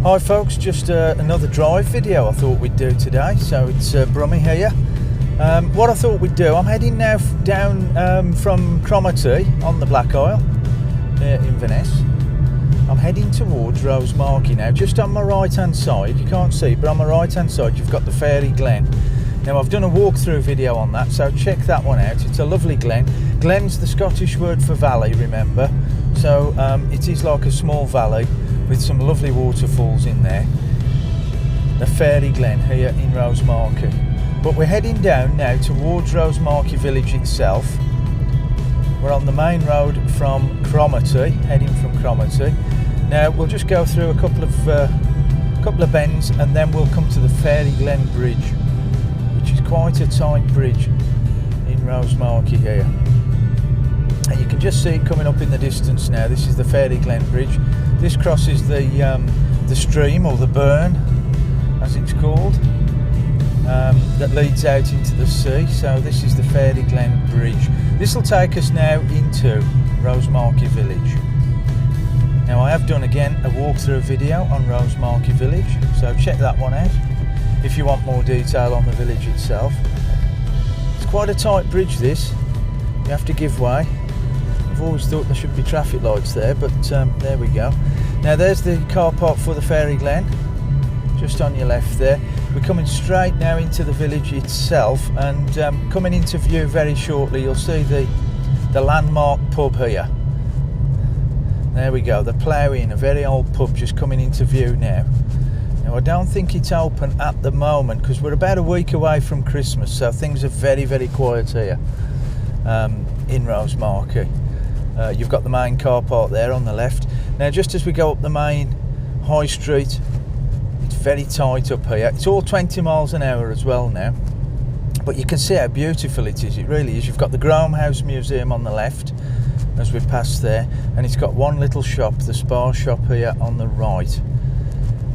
Hi folks, just another drive video I thought we'd do today. So it's Brummy here. What I thought we'd do, I'm heading now down from Cromarty on the Black Isle near Inverness. I'm heading towards Rosemarkie now, just on my right hand side. You can't see, but on my right hand side you've got the Fairy Glen. Now I've done a walkthrough video on that, so check that one out. It's a lovely glen. Glen's the Scottish word for valley, remember. So it is like a small valley with some lovely waterfalls in there. The Fairy Glen here in Rosemarkie. But we're heading down now towards Rosemarkie village itself. We're on the main road from Cromarty, heading from Cromarty. Now we'll just go through a couple of bends and then we'll come to the Fairy Glen Bridge, which is quite a tight bridge in Rosemarkie here. And you can just see it coming up in the distance now. This is the Fairy Glen Bridge. This crosses the stream, or the burn as it's called, that leads out into the sea. So this is the Fairy Glen Bridge. This will take us now into Rosemarkie village. Now I have done again a walkthrough video on Rosemarkie village, so check that one out if you want more detail on the village itself. It's quite a tight bridge this, you have to give way. I've always thought there should be traffic lights there, but there we go. Now there's the car park for the Fairy Glen, just on your left there. We're coming straight now into the village itself, and coming into view very shortly you'll see the landmark pub here. There we go, the Plough Inn, a very old pub just coming into view now. Now I don't think it's open at the moment because we're about a week away from Christmas, so things are very, very quiet here in Rosemarkie. You've got the main car park there on the left. Now just as we go up the main high street, it's very tight up here. It's all 20 miles an hour as well now, but you can see how beautiful it is. It really is. You've got the Graham House Museum on the left as we pass there, and it's got one little shop, the Spa shop here on the right.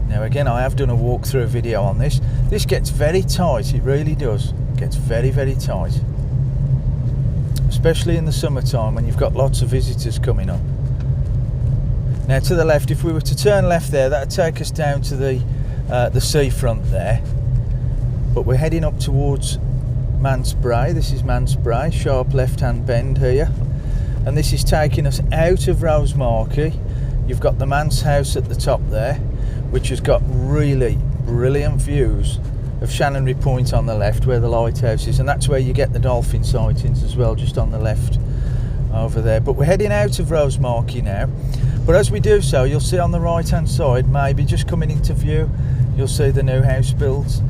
Now again, I have done a walkthrough video on this. This gets very tight, it really does. It gets very, very tight, especially in the summertime when you've got lots of visitors coming up. Now to the left, if we were to turn left there, that would take us down to the seafront there. But we're heading up towards Mansbrae. This is Mansbrae, sharp left-hand bend here. And this is taking us out of Rosemarkie. You've got the manse house at the top there, which has got really brilliant views of Shannonry Point on the left, where the lighthouse is, and that's where you get the dolphin sightings as well, just on the left over there. But we're heading out of Rosemarkie now, but as we do so, you'll see on the right hand side, maybe just coming into view, you'll see the new house builds.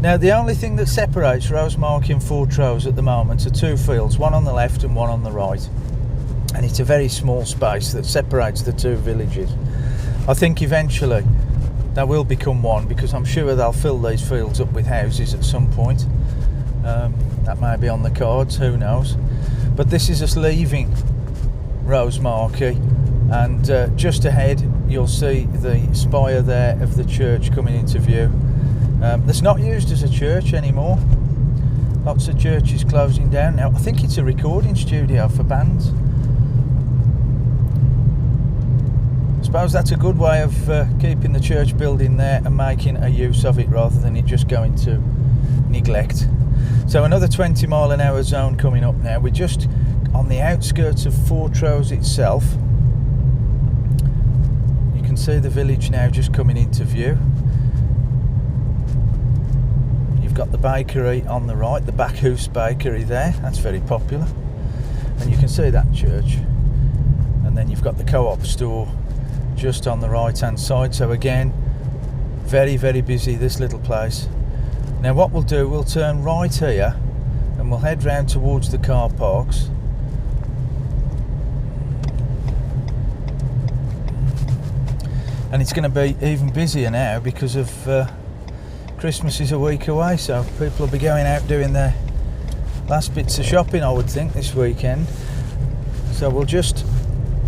Now the only thing that separates Rosemarkie and Fortrose at the moment are two fields, one on the left and one on the right, and it's a very small space that separates the two villages. I think eventually that will become one, because I'm sure they'll fill these fields up with houses at some point. That may be on the cards, who knows. But this is us leaving Rosemarkie, and just ahead you'll see the spire there of the church coming into view. That's not used as a church anymore. Lots of churches closing down now. I think it's a recording studio for bands. I suppose that's a good way of keeping the church building there and making a use of it, rather than it just going to neglect. So another 20 mile an hour zone coming up now. We're just on the outskirts of Fortrose itself. You can see the village now just coming into view. You've got the bakery on the right, the Backhouse Bakery there, that's very popular, and you can see that church. And then you've got the co-op store just on the right hand side. So again, very, very busy, this little place. Now what we'll do, we'll turn right here and we'll head round towards the car parks. And it's going to be even busier now because of Christmas is a week away, so people will be going out doing their last bits of shopping, I would think, this weekend. So we'll just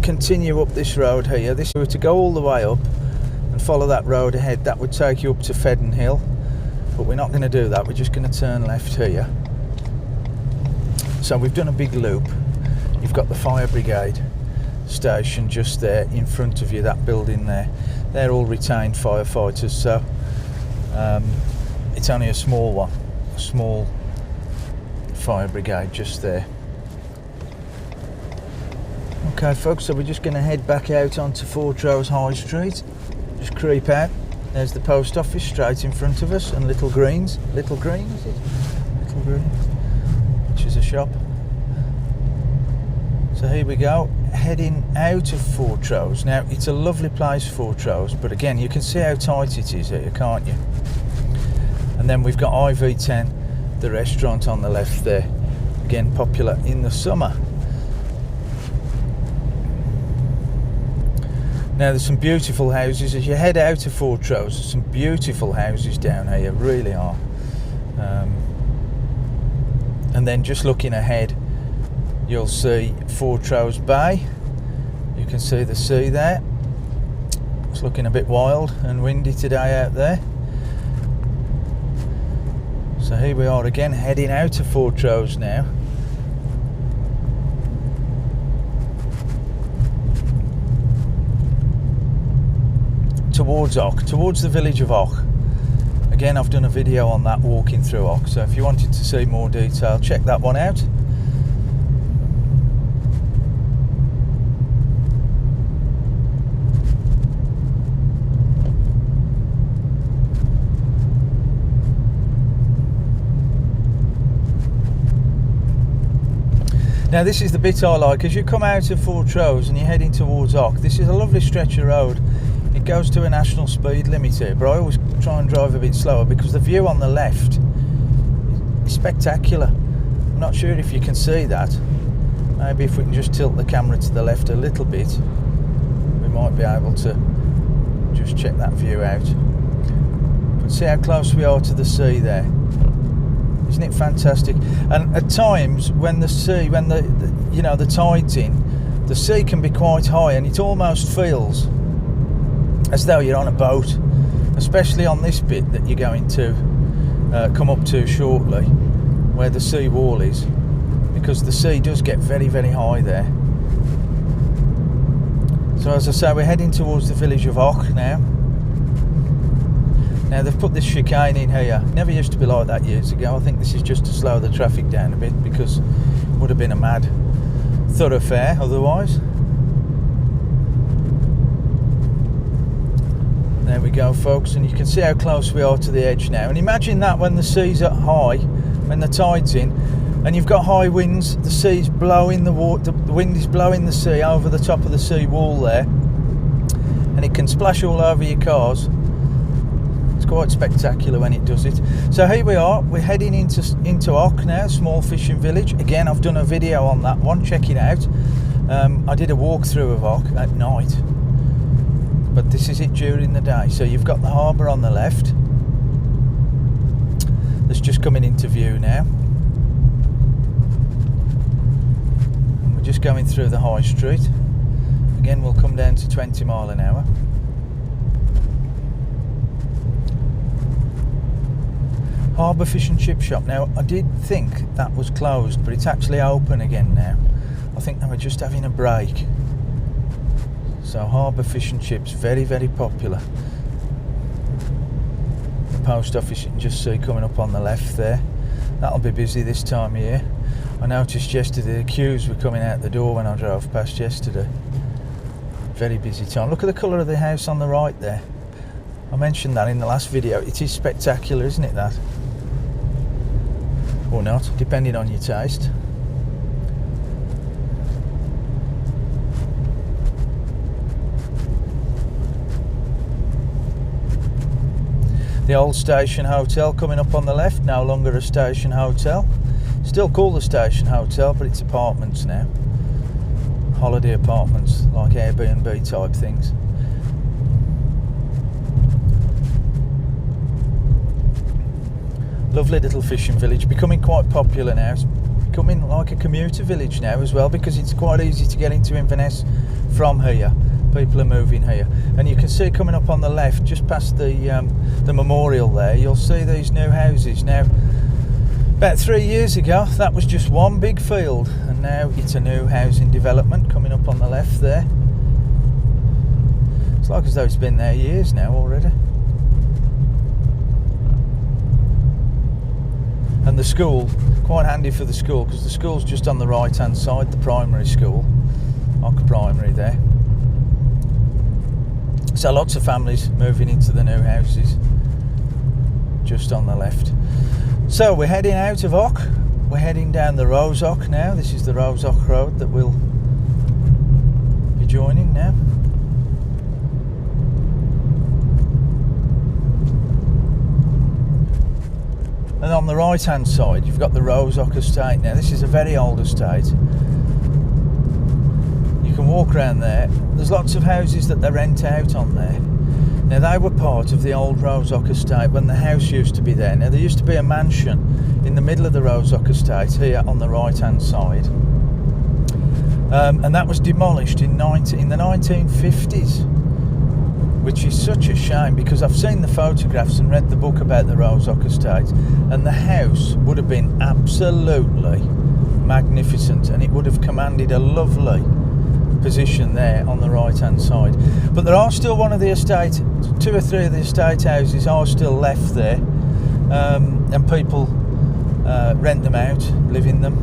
continue up this road here. This, if we were to go all the way up and follow that road ahead, that would take you up to Fedden Hill, but we're not going to do that. We're just going to turn left here. So we've done a big loop. You've got the fire brigade station just there in front of you, that building there. They're all retained firefighters, so it's only a small one, a small fire brigade just there. Okay folks, so we're just going to head back out onto Fortrose High Street, just creep out. There's the post office straight in front of us, and Little Green, is it? Little Green, which is a shop. So here we go, heading out of Fortrose. Now it's a lovely place, Fortrose, but again you can see how tight it is here, can't you? And then we've got IV10, the restaurant on the left there, again popular in the summer. Now there's some beautiful houses as you head out of Fortrose. There's some beautiful houses down here, really are. And then just looking ahead, you'll see Fortrose Bay. You can see the sea there. It's looking a bit wild and windy today out there. So here we are again, heading out of Fortrose now. Towards Avoch, towards the village of Avoch. Again, I've done a video on that, walking through Avoch, so if you wanted to see more detail, check that one out. Now this is the bit I like, as you come out of Fortrose and you're heading towards Avoch. This is a lovely stretch of road. It goes to a national speed limit here, but I always try and drive a bit slower because the view on the left is spectacular. I'm not sure if you can see that. Maybe if we can just tilt the camera to the left a little bit, we might be able to just check that view out. But see how close we are to the sea there. Isn't it fantastic? And at times when the sea, when the tide's in, the sea can be quite high, and it almost feels as though you're on a boat, especially on this bit that you're going to come up to shortly, where the sea wall is, because the sea does get very, very high there. So as I say, we're heading towards the village of Avoch now. Now they've put this chicane in here. Never used to be like that years ago. I think this is just to slow the traffic down a bit, because it would have been a mad thoroughfare otherwise. There we go folks, and you can see how close we are to the edge now. And imagine that when the sea's at high, when the tide's in, and you've got high winds, the sea's blowing the water, the wind is blowing the sea over the top of the sea wall there, and it can splash all over your cars. It's quite spectacular when it does it. So here we are, we're heading into Avoch now, small fishing village. Again, I've done a video on that one, check it out. I did a walkthrough of Avoch at night, but this is it during the day. So you've got the harbour on the left, that's just coming into view now. And we're just going through the high street. Again, we'll come down to 20 mile an hour. Harbour Fish and Chip Shop. Now, I did think that was closed, but it's actually open again now. I think they were just having a break. So Harbour Fish and Chips, very, very popular. The post office you can just see coming up on the left there. That'll be busy this time of year. I noticed yesterday the queues were coming out the door when I drove past yesterday. Very busy time. Look at the colour of the house on the right there. I mentioned that in the last video. It is spectacular, isn't it, that? Or not, depending on your taste. The old station hotel coming up on the left, no longer a station hotel. Still called the station hotel, but it's apartments now. Holiday apartments, like Airbnb type things. Lovely little fishing village, becoming quite popular now. It's becoming like a commuter village now as well, because it's quite easy to get into Inverness from here. People are moving here, and you can see coming up on the left, just past the memorial there, you'll see these new houses. Now, About 3 years ago, that was just one big field, and now it's a new housing development coming up on the left there. It's like as though it's been there years now already. And the school, quite handy for the school, because the school's just on the right hand side, the primary school, Avoch Primary there. So lots of families moving into the new houses just on the left. So we're heading out of Avoch. We're heading down the Rosehaugh now. This is the Rosehaugh road that we'll be joining now. And on the right hand side you've got the Rosehaugh estate. Now this is a very old estate. You can walk around there. There's lots of houses that they rent out on there. Now they were part of the old Rosehaugh estate when the house used to be there. Now there used to be a mansion in the middle of the Rosehaugh estate here on the right hand side, and that was demolished in the 1950s, which is such a shame, because I've seen the photographs and read the book about the Rosehaugh estate, and the house would have been absolutely magnificent, and it would have commanded a lovely position there on the right hand side. But there are still two or three of the estate houses are still left there, and people rent them out, live in them.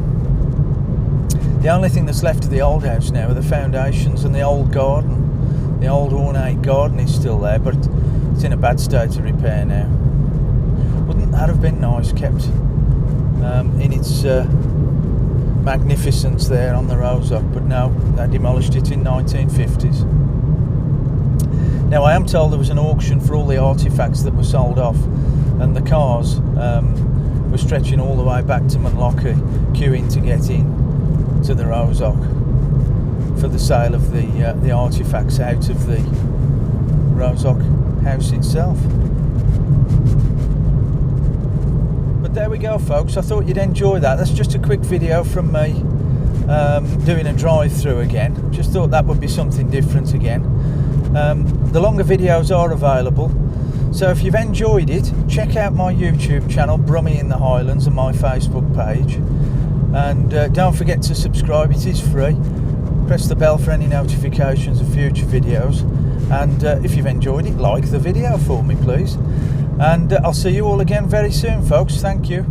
The only thing that's left of the old house now are the foundations and the old garden. The old ornate garden is still there, but it's in a bad state of repair now. Wouldn't that have been nice, kept in its magnificence there on the Rosehaugh? But no, they demolished it in 1950s. Now I am told there was an auction for all the artefacts that were sold off, and the cars were stretching all the way back to Munlochy, queuing to get in to the Rosehaugh for the sale of the artefacts out of the Rosehaugh house itself. But there we go, folks. I thought you'd enjoy that. That's just a quick video from me doing a drive-through again. Just thought that would be something different again. The longer videos are available, so if you've enjoyed it, check out my YouTube channel, Brummie in the Highlands, and my Facebook page. And don't forget to subscribe, it is free. Press the bell for any notifications of future videos. And if you've enjoyed it, like the video for me, please. And I'll see you all again very soon, folks. Thank you.